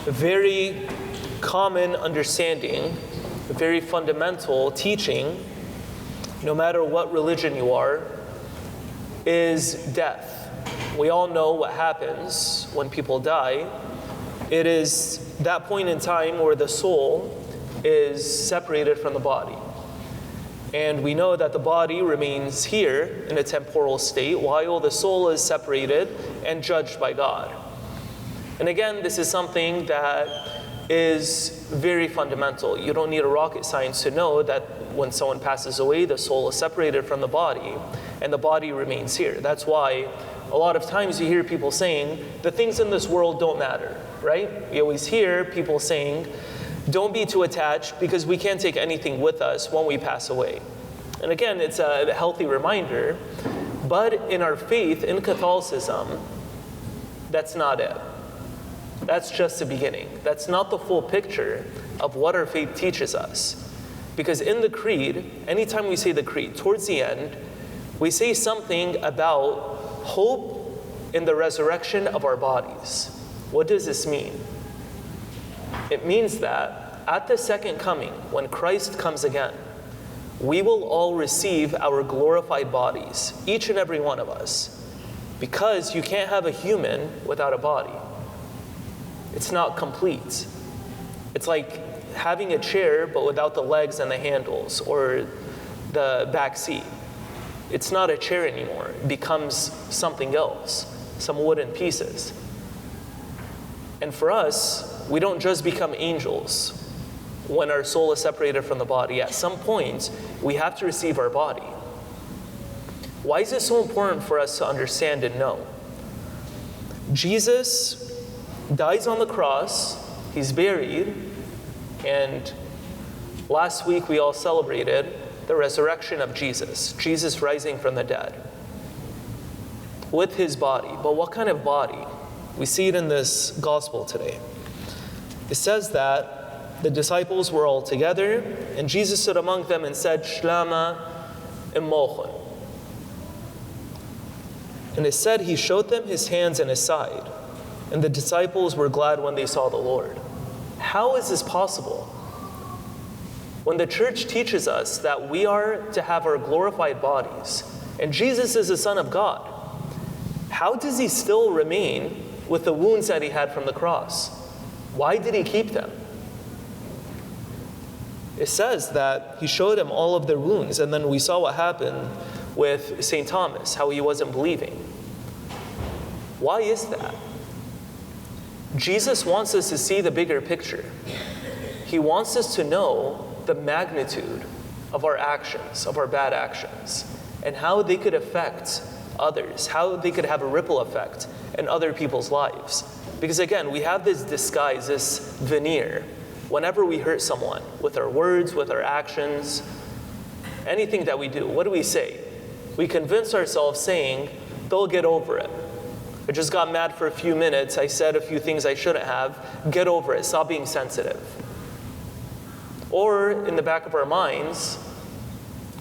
very common understanding, a very fundamental teaching, no matter what religion you are, is death. We all know what happens when people die. It is that point in time where the soul is separated from the body. And we know that the body remains here in a temporal state while the soul is separated and judged by God. And again, this is something that is very fundamental. You don't need a rocket science to know that when someone passes away, the soul is separated from the body and the body remains here. That's why a lot of times you hear people saying, the things in this world don't matter, right? You always hear people saying, don't be too attached because we can't take anything with us when we pass away. And again, it's a healthy reminder, but in our faith, in Catholicism, that's not it. That's just the beginning. That's not the full picture of what our faith teaches us. Because in the creed, anytime we say the creed, towards the end, we say something about hope in the resurrection of our bodies. What does this mean? It means that at the second coming, when Christ comes again, we will all receive our glorified bodies, each and every one of us, because you can't have a human without a body. It's not complete. It's like having a chair but without the legs and the handles or the back seat. It's not a chair anymore. It becomes something else, some wooden pieces. And for us, we don't just become angels when our soul is separated from the body. At some point, we have to receive our body. Why is it so important for us to understand and know? Jesus dies on the cross, he's buried, and last week we all celebrated the resurrection of Jesus, Jesus rising from the dead with his body. But what kind of body? We see it in this gospel today. It says that the disciples were all together, and Jesus stood among them and said, Shlama immochon. And it said he showed them his hands and his side. And the disciples were glad when they saw the Lord. How is this possible? When the church teaches us that we are to have our glorified bodies, and Jesus is the Son of God, how does he still remain with the wounds that he had from the cross? Why did he keep them? It says that he showed them all of their wounds, and then we saw what happened with St. Thomas, how he wasn't believing. Why is that? Jesus wants us to see the bigger picture. He wants us to know the magnitude of our actions, of our bad actions, and how they could affect others, how they could have a ripple effect in other people's lives. Because again, we have this disguise, this veneer, whenever we hurt someone, with our words, with our actions, anything that we do, what do we say? We convince ourselves saying, they'll get over it. I just got mad for a few minutes. I said a few things I shouldn't have. Get over it. Stop being sensitive. Or in the back of our minds,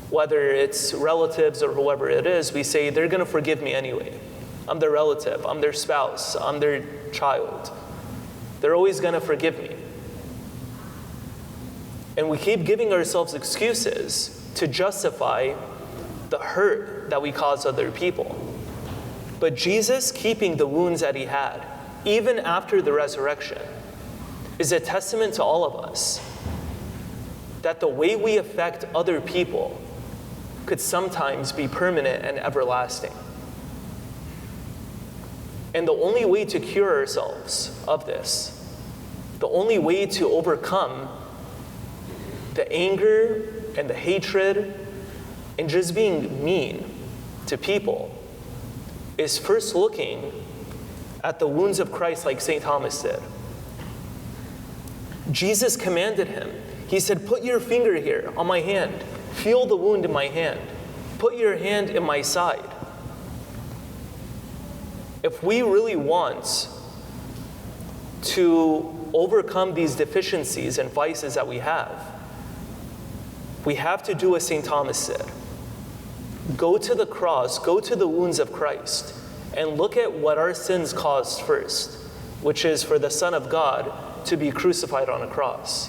whether it's relatives or whoever it is, we say, they're going to forgive me anyway. I'm their relative. I'm their spouse. I'm their child. They're always going to forgive me. And we keep giving ourselves excuses to justify the hurt that we cause other people. But Jesus keeping the wounds that he had, even after the resurrection, is a testament to all of us that the way we affect other people could sometimes be permanent and everlasting. And the only way to cure ourselves of this, the only way to overcome the anger and the hatred and just being mean to people, is first looking at the wounds of Christ like St. Thomas did. Jesus commanded him. He said, put your finger here on my hand. Feel the wound in my hand. Put your hand in my side. If we really want to overcome these deficiencies and vices that we have to do as St. Thomas said. Go to the cross, go to the wounds of Christ, and look at what our sins caused first. which is for the Son of God to be crucified on a cross.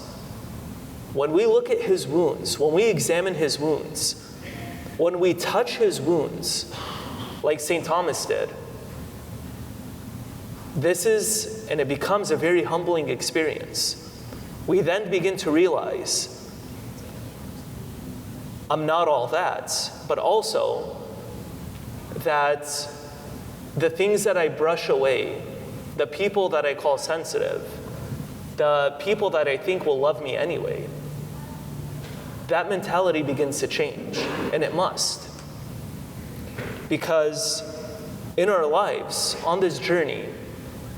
When we look at his wounds, when we examine his wounds, when we touch his wounds, like St. Thomas did, and it becomes a very humbling experience. We then begin to realize, I'm not all that, but also that the things that I brush away, the people that I call sensitive, the people that I think will love me anyway, that mentality begins to change, and it must. Because in our lives, on this journey,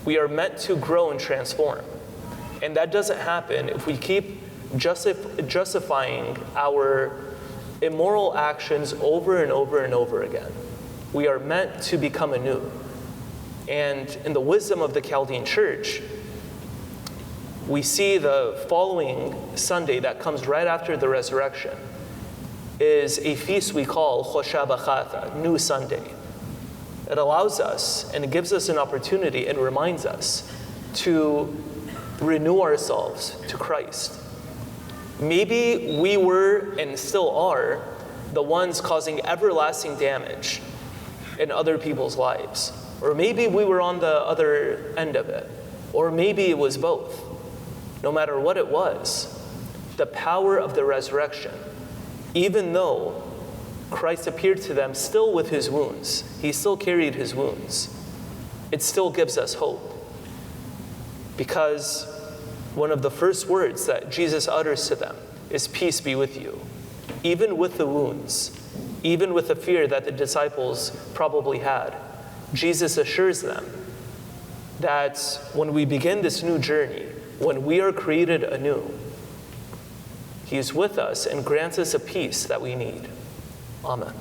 we are meant to grow and transform. And that doesn't happen if we keep justifying our immoral actions over and over and over again. We are meant to become anew. And in the wisdom of the Chaldean church, we see the following Sunday that comes right after the resurrection is a feast we call Shaba, New Sunday. It allows us and it gives us an opportunity and reminds us to renew ourselves to Christ. Maybe we were and still are the ones causing everlasting damage in other people's lives. Or maybe we were on the other end of it. Or maybe it was both. No matter what it was, the power of the resurrection, even though Christ appeared to them still with his wounds, he still carried his wounds, it still gives us hope. Because one of the first words that Jesus utters to them is, "Peace be with you." Even with the wounds, even with the fear that the disciples probably had, Jesus assures them that when we begin this new journey, when we are created anew, he is with us and grants us a peace that we need. Amen.